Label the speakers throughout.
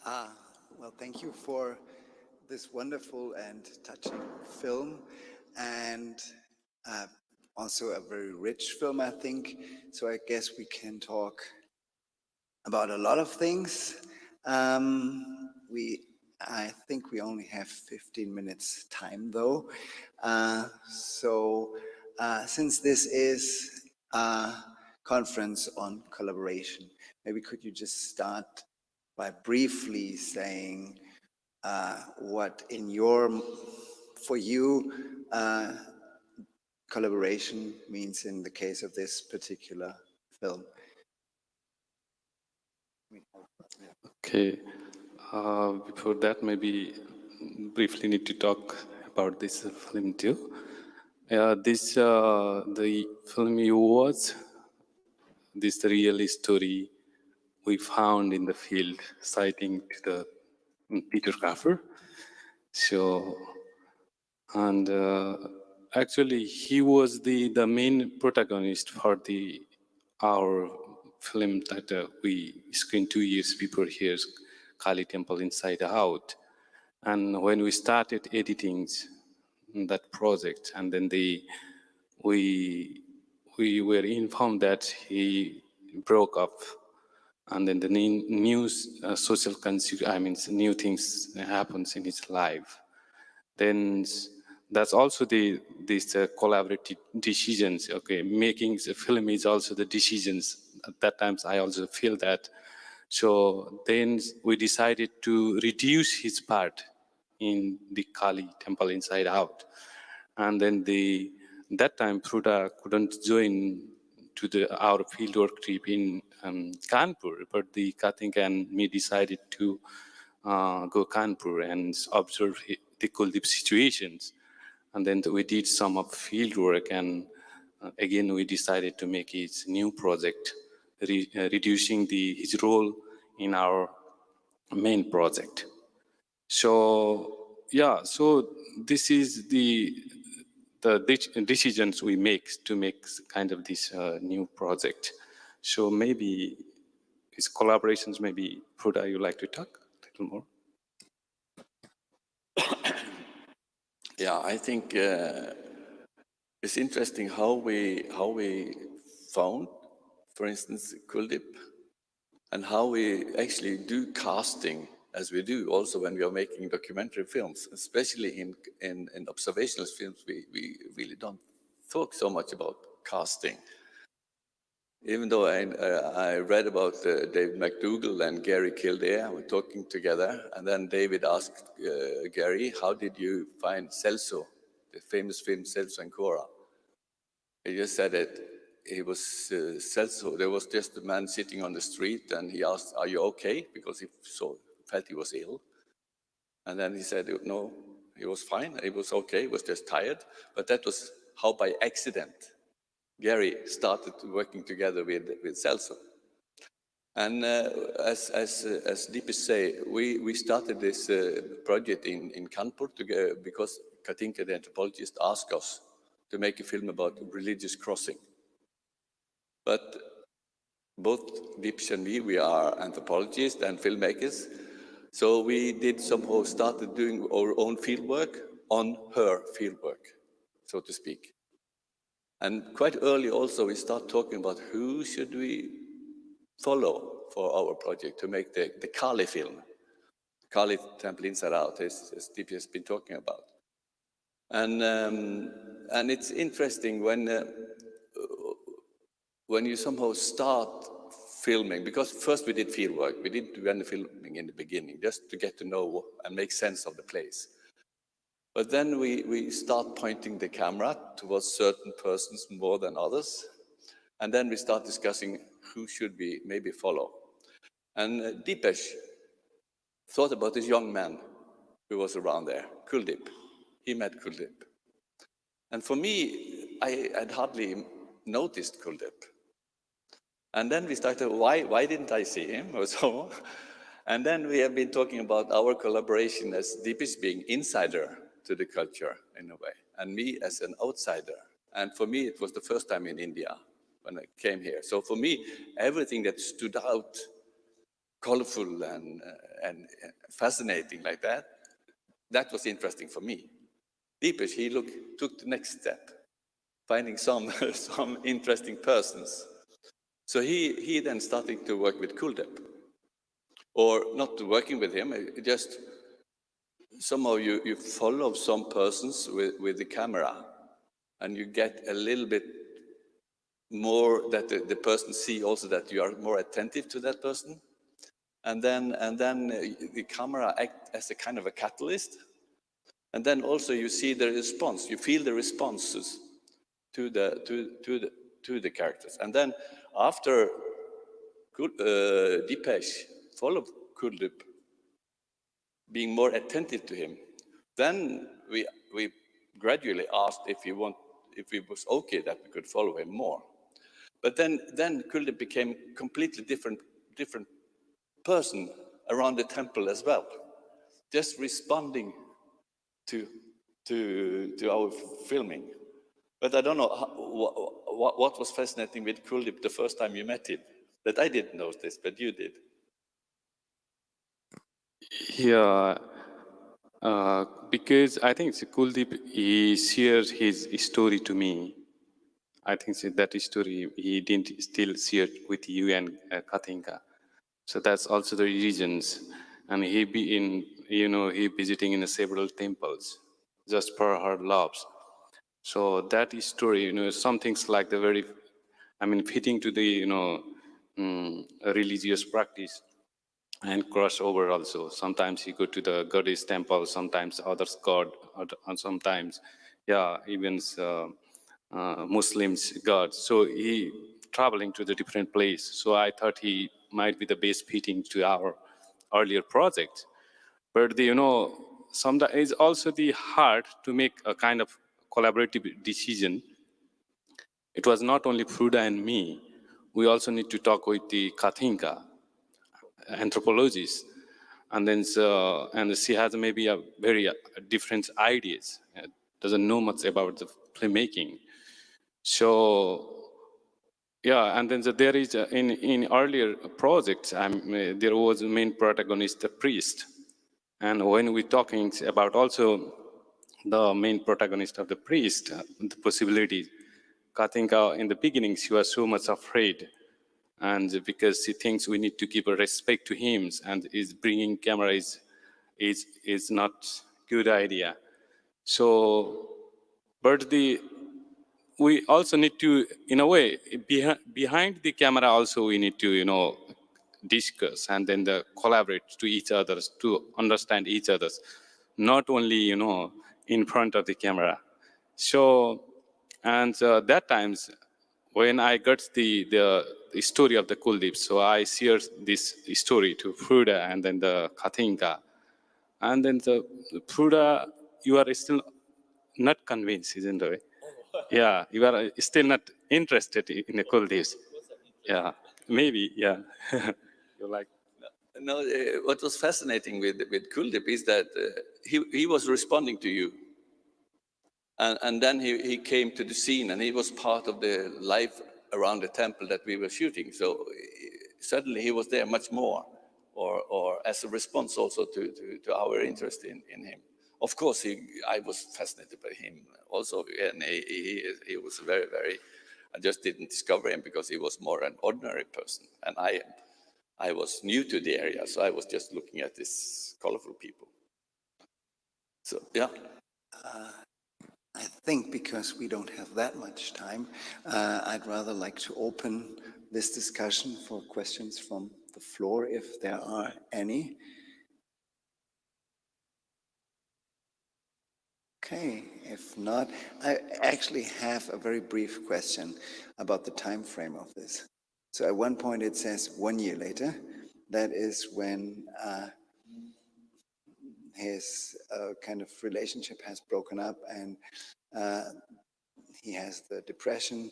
Speaker 1: Well, thank you for this wonderful and touching film, and uh, also a very rich film, I think. So I guess we can talk about a lot of things. I think we only have 15 minutes time, though. Since this is a conference on collaboration, maybe could you just start by briefly saying what for you, collaboration means in the case of this particular film?
Speaker 2: Okay. Before that, maybe briefly need to talk about this film too. The film you watch, this real story we found in the field, citing to the Peter Kaffer. So, and actually, he was the main protagonist for our film that we screened 2 years before here, Kali Temple Inside Out. And when we started editing that project, and then we were informed that he broke up, and then the new social new things happens in his life. Then that's also these collaborative decisions. Okay, making the film is also the decisions. At that times, I also feel that. So then we decided to reduce his part in the Kali Temple Inside Out, and then that time Frode couldn't join to our fieldwork trip in Kanpur, but the Katinka and me decided to go Kanpur and observe the Kuldeep situations. And then we did some of field work, and again we decided to make his new project, reducing his role in our main project. So yeah, so this is the decisions we make to make kind of this new project. So maybe these collaborations, maybe Frode, you like to talk a little more?
Speaker 3: Yeah, I think it's interesting how we found, for instance, Kuldeep, and how we actually do casting as we do also when we are making documentary films, especially in observational films, we really don't talk so much about casting. Even though I read about David McDougall and Gary Kildare were talking together, and then David asked Gary, how did you find Celso, the famous film Celso and Cora? He just said that he was Celso. There was just a man sitting on the street, and he asked, are you okay? Because he felt he was ill. And then he said, no, he was fine. He was okay. He was just tired. But that was how by accident Gary started working together with Celso. And as Dipesh say, we started this project in Kanpur because Katinka, the anthropologist, asked us to make a film about religious crossing. But both Dipesh and me, we are anthropologists and filmmakers. So we did somehow started doing our own fieldwork on her fieldwork, so to speak. And quite early also we start talking about who should we follow for our project to make the Kali film. Kali Temple Inside Out, as Dipesh has been talking about. And it's interesting when you somehow start filming, because first we did field work. We didn't do any filming in the beginning, just to get to know and make sense of the place. But then we start pointing the camera towards certain persons more than others. And then we start discussing who should we maybe follow. And Dipesh thought about this young man who was around there, Kuldeep. He met Kuldeep. And for me, I had hardly noticed Kuldeep. And then we started, why didn't I see him or so? And then we have been talking about our collaboration as Dipesh being insider to the culture in a way, and me as an outsider. And for me, it was the first time in India when I came here. So for me, everything that stood out colorful and fascinating like that. That was interesting for me. Dipesh, he took the next step, finding some some interesting persons. So he then started to work with Kuldep, or not working with him, just somehow you follow some persons with the camera, and you get a little bit more that the person see also that you are more attentive to that person, and then the camera act as a kind of a catalyst, and then also you see the response, you feel the responses to the characters, and then after Dipesh followed Kuldip, being more attentive to him, then we gradually asked if it was okay that we could follow him more. But then Kuldip became completely different person around the temple as well, just responding to our filming. But I don't know what was fascinating with Kuldip the first time you met him, that I didn't notice, but you did.
Speaker 2: Yeah, because I think Kuldeep, he shared his story to me. I think that story he didn't still share with you and Katinka. So that's also the reasons. And he he visiting in several temples just for her loves. So that story, some things like the very, fitting to the, religious practice and crossover also. Sometimes he go to the goddess temple, sometimes others god, and sometimes, even Muslims god. So he traveling to the different place. So I thought he might be the best fitting to our earlier project. But sometimes it's also the hard to make a kind of collaborative decision. It was not only Frode and me. We also need to talk with the Katinka, anthropologist, and then and she has maybe a very different ideas. Doesn't know much about the filmmaking. So and then there is in earlier projects, there was a main protagonist, the priest, and when we're talking about also the main protagonist of the priest, the possibilities, Katinka in the beginning she was so much afraid, and because she thinks we need to give a respect to him, and is bringing camera is not good idea. So, but we also need to, in a way, behind the camera also we need to discuss and then collaborate to each other to understand each other's, not only in front of the camera. So, and that times when I got the story of the Kuldeep, so I shared this story to Frode and then the Katinka. And then the Frode, you are still not convinced, isn't it? Yeah, you are still not interested in the Kuldeeps. Yeah, maybe, yeah. You're like,
Speaker 3: No, what was fascinating with Kuldip is that he was responding to you. And then he came to the scene, and he was part of the life around the temple that we were shooting. So suddenly he was there much more, or as a response also to our interest in him. Of course, I was fascinated by him also, and he was very, very, I just didn't discover him because he was more an ordinary person. And I was new to the area, so I was just looking at these colorful people. So, yeah.
Speaker 1: I think because we don't have that much time, I'd rather like to open this discussion for questions from the floor, if there are any. Okay, if not, I actually have a very brief question about the time frame of this. So at one point it says 1 year later. That is when his kind of relationship has broken up and he has the depression.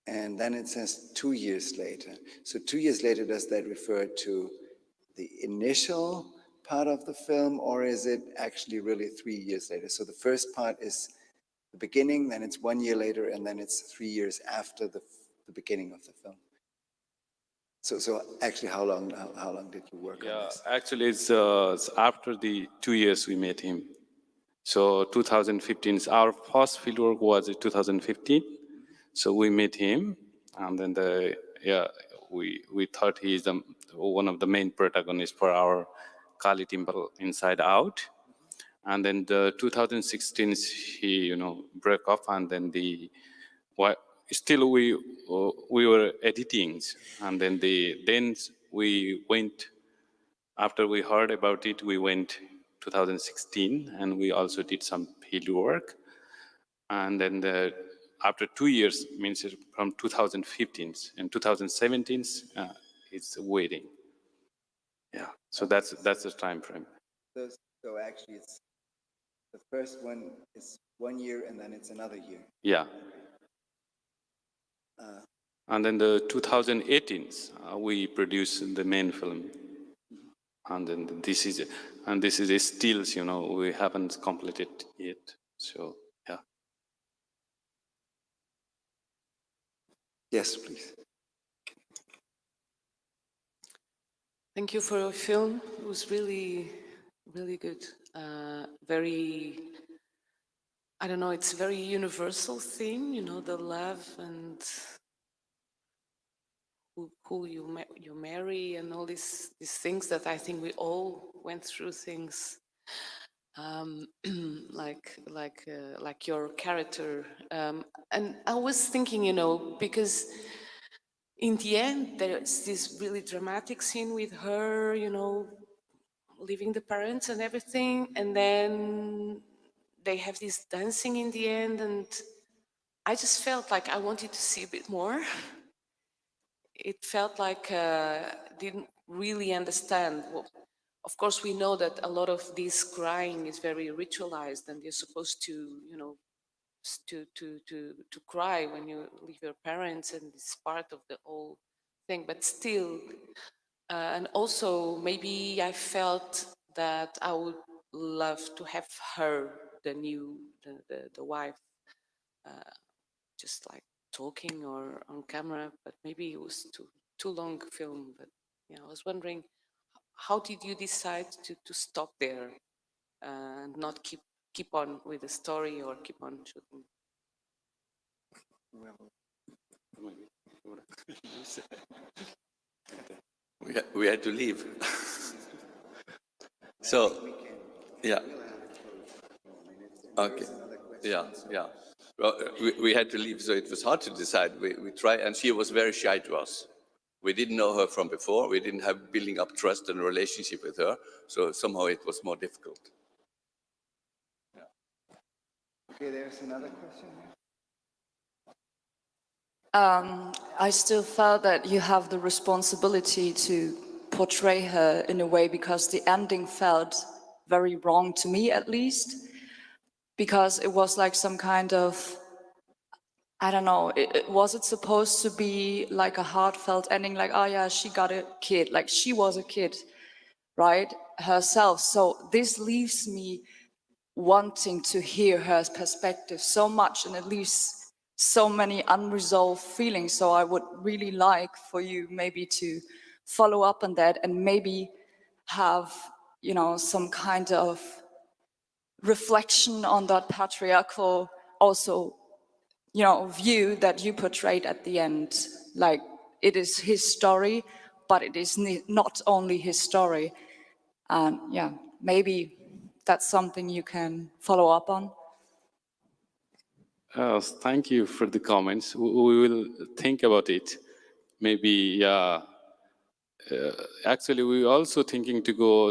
Speaker 1: And then it says 2 years later. So 2 years later, does that refer to the initial part of the film, or is it actually really 3 years later? So the first part is the beginning, then it's 1 year later, and then it's 3 years after the beginning of the film. So actually, how long did you work on this?
Speaker 2: Actually, it's after the 2 years we met him. So 2015, our first fieldwork was in 2015. So we met him, and then we thought he is one of the main protagonists for our Kali Timbal Inside Out. And then the 2016, he broke off, and then still we were editing, and then we went. After we heard about it, we went 2016, and we also did some field work. And then after 2 years, means from 2015 and 2017, it's waiting. Yeah, so that's the time frame.
Speaker 1: So actually, it's the first one is 1 year, and then it's another year.
Speaker 2: Yeah. And then the 2018, we produced the main film. And then this is a stills, we haven't completed yet. So yeah.
Speaker 1: Yes, please.
Speaker 4: Thank you for your film. It was really, really good. Very, I don't know, it's a very universal theme, the love and who you marry and all these things that I think we all went through things like your character. And I was thinking, because in the end, there's this really dramatic scene with her, leaving the parents and everything, and then they have this dancing in the end, and I just felt like I wanted to see a bit more. It felt like didn't really understand. Well, of course, we know that a lot of this crying is very ritualized, and you're supposed to, to cry when you leave your parents, and it's part of the whole thing. But still, and also maybe I felt that I would love to have her, the wife, just like talking or on camera, but maybe it was too long film. But yeah, I was wondering, how did you decide to stop there and not keep on with the story or keep on shooting?
Speaker 3: We had to leave. So, yeah. Okay. Yeah. Well, we had to leave, so it was hard to decide. We tried, and she was very shy to us. We didn't know her from before. We didn't have building up trust and relationship with her, so somehow it was more difficult.
Speaker 1: Yeah. Okay, there's another question here.
Speaker 5: I still felt that you have the responsibility to portray her in a way, because the ending felt very wrong to me, at least, because it was like some kind of, I don't know, was it supposed to be like a heartfelt ending, like, oh yeah, she got a kid, like she was a kid, right, herself. So this leaves me wanting to hear her perspective so much, and it leaves so many unresolved feelings. So I would really like for you maybe to follow up on that, and maybe have, some kind of reflection on that patriarchal also, view that you portrayed at the end. Like, it is his story, but it is not only his story. And yeah, maybe that's something you can follow up on.
Speaker 2: Thank you for the comments. We will think about it. Maybe, yeah. Actually, we were also thinking to go,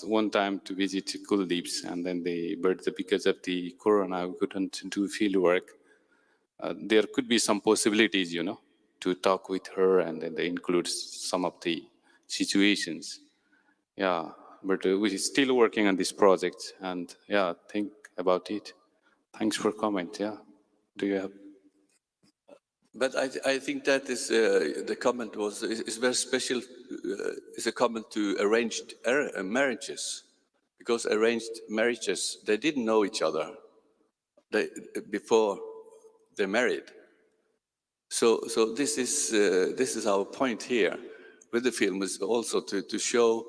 Speaker 2: one time to visit Kuldeep's, and then but because of the corona, we couldn't do field work. There could be some possibilities, to talk with her, and then they include some of the situations. Yeah, but we're still working on this project, and yeah, think about it. Thanks for comment. Yeah, do you have?
Speaker 3: But I think that is the comment is very special. Is a comment to arranged marriages, because arranged marriages, they didn't know each other before they married. So this is our point here with the film, is also to show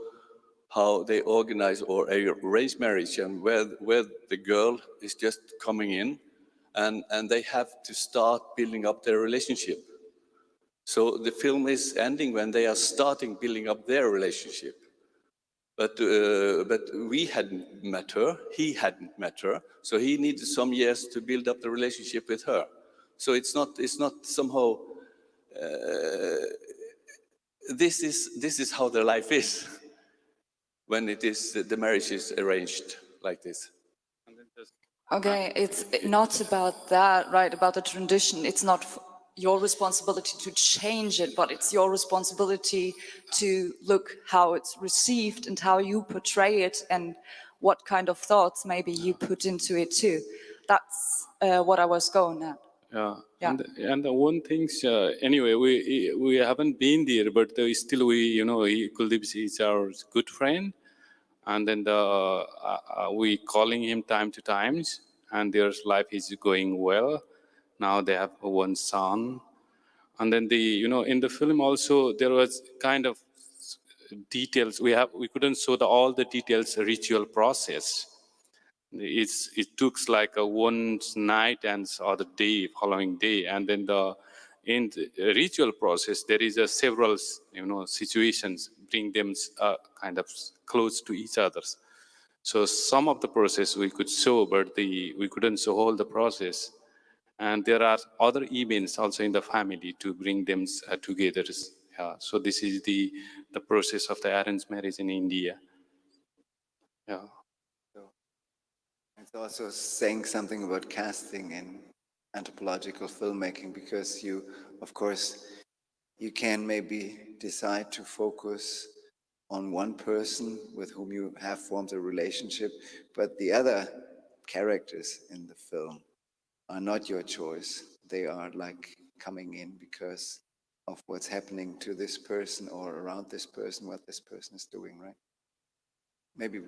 Speaker 3: how they organize or arrange marriage, and where the girl is just coming in, and they have to start building up their relationship. So the film is ending when they are starting building up their relationship. But we hadn't met her, he hadn't met her, so he needed some years to build up the relationship with her. So it's not somehow, this is how their life is when it is, the marriage is arranged like this.
Speaker 5: Okay, it's not about that, right? About the tradition. It's not your responsibility to change it, but it's your responsibility to look how it's received and how you portray it and what kind of thoughts maybe you put into it too. That's what I was going at.
Speaker 2: Yeah.
Speaker 5: Yeah.
Speaker 2: And the one thing, anyway, we haven't been there, but still Kuldeep is our good friend, and then we calling him time to times, and their life is going well. Now they have one son, and then in the film also there was kind of details. We couldn't show all the details ritual process. It took like a one night and other day, following day, and then in the ritual process there is several situations bring them kind of close to each other. So some of the process we could show, but we couldn't show all the process. And there are other events also in the family to bring them together. So this is the process of the arranged marriage in India. Yeah.
Speaker 1: It's also saying something about casting in anthropological filmmaking, because you, of course, you can maybe decide to focus on one person with whom you have formed a relationship, but the other characters in the film are not your choice. They are like coming in because of what's happening to this person or around this person, what this person is doing, right? Maybe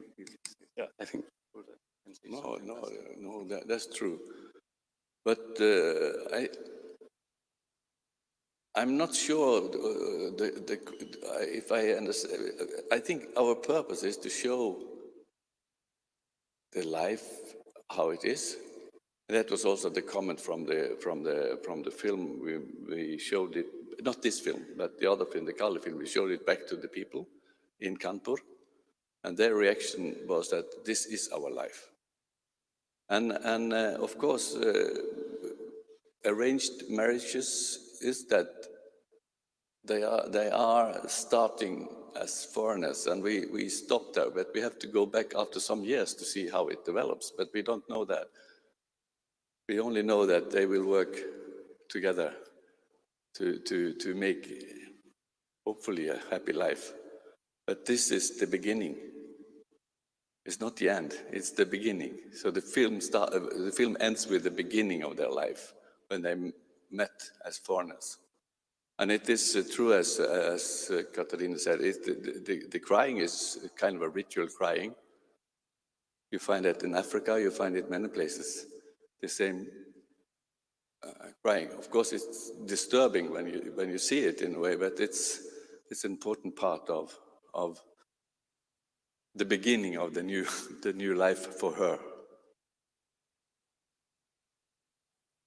Speaker 2: Yeah, I think.
Speaker 3: No, that's true. But I'm not sure if I understand. I think our purpose is to show the life how it is. That was also the comment from the film. We showed it, not this film, but the other film, the Kharel film. We showed it back to the people in Kanpur, and their reaction was that this is our life. And of course, arranged marriages is that they are starting as foreigners, and we stop there, but we have to go back after some years to see how it develops. But we don't know that. We only know that they will work together to make, hopefully, a happy life. But this is the beginning. It's not the end, it's the beginning. So the film ends with the beginning of their life, when they met as foreigners. And it is true, as Katarina said, the crying is kind of a ritual crying. You find it in Africa, you find it many places, the same crying. Of course, it's disturbing when you see it in a way, but it's an important part of the beginning of the new life for her.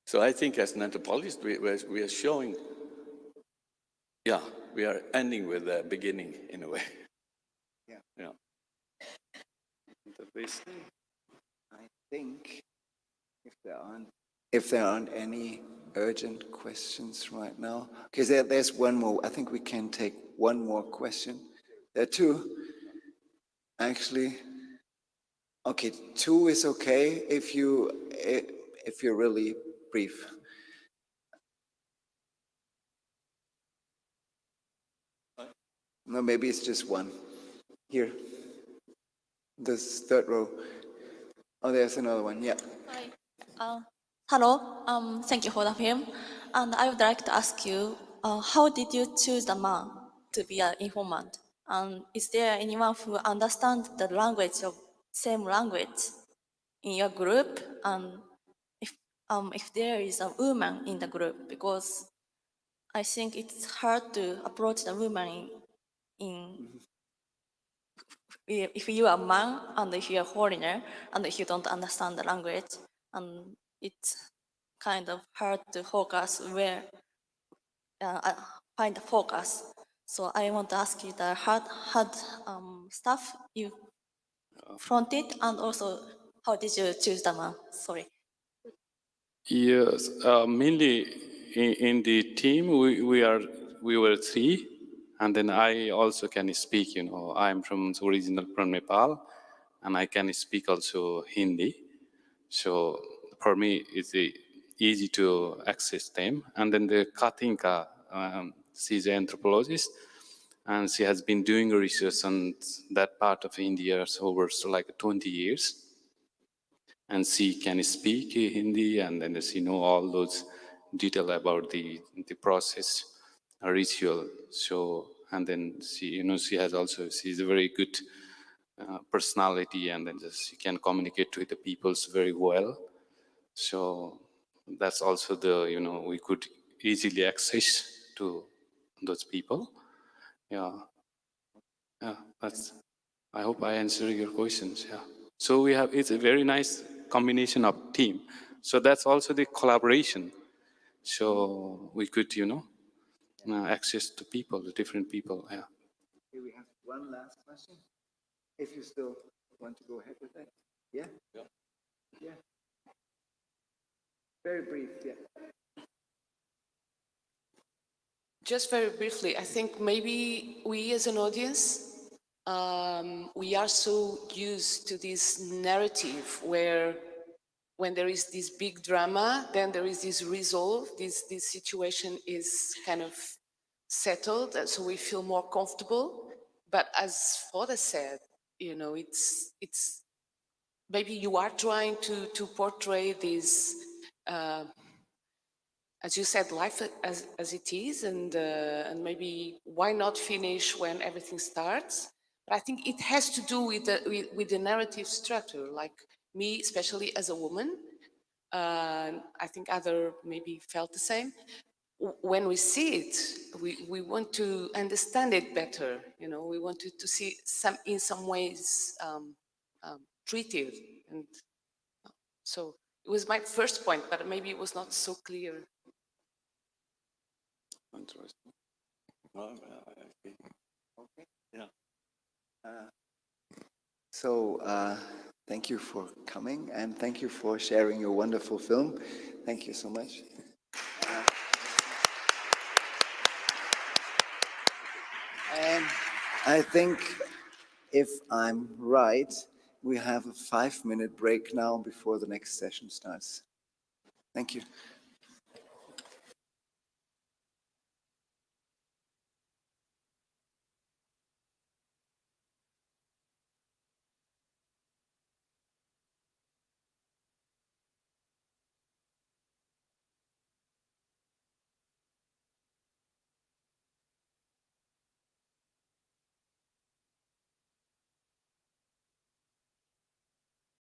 Speaker 3: So I think, as an anthropologist, we are showing, we are ending with a beginning in a way. Yeah.
Speaker 1: I think if there aren't any urgent questions right now, because there's one more. I think we can take one more question. There are two, actually. Okay, two is okay if you're really brief. No, maybe it's just one. Here, this third row. Oh, there's another one. Yeah.
Speaker 6: Hi. Hello. Thank you for the film. And I would like to ask you, how did you choose the man to be an informant? And is there anyone who understands the language of same language in your group? And if there is a woman in the group, because I think it's hard to approach the woman if you are a man and if you're a foreigner and if you don't understand the language, and it's kind of hard to focus where find the focus. So I want to ask you the hard stuff you fronted, and also how did you choose the man? Sorry.
Speaker 2: Yes, mainly in the team we were three, and then I also can speak. I'm original from Nepal, and I can speak also Hindi. So for me, it's easy to access them. And then the Katinka, she's an anthropologist, and she has been doing research on that part of India over like 20 years. And she can speak Hindi, and then she know all those detail about the process, ritual. So, and then she has also, she's a very good personality, and then she can communicate with the peoples very well. So that's also we could easily access to those people. Yeah, I hope I answer your questions. Yeah. So it's a very nice combination of team. So that's also the collaboration. So we could, access to people, the different people. Yeah.
Speaker 1: Okay, we have one last question. If you still want to go ahead with that. Yeah? Yeah. Very brief, yeah.
Speaker 4: Just very briefly, I think maybe we as an audience, we are so used to this narrative where when there is this big drama, then there is this resolve, this situation is kind of settled, and so we feel more comfortable. But as Frode said, it's maybe you are trying to portray this, as you said, life as it is, and maybe why not finish when everything starts? But I think it has to do with the narrative structure. Like me, especially as a woman, I think other maybe felt the same. When we see it, we want to understand it better. We want to see in some ways treated, and so it was my first point, but maybe it was not so clear.
Speaker 3: Interesting.
Speaker 1: Okay.
Speaker 3: Yeah.
Speaker 1: So thank you for coming, and thank you for sharing your wonderful film. Thank you so much. And I think, if I'm right, we have a 5-minute break now before the next session starts. Thank you.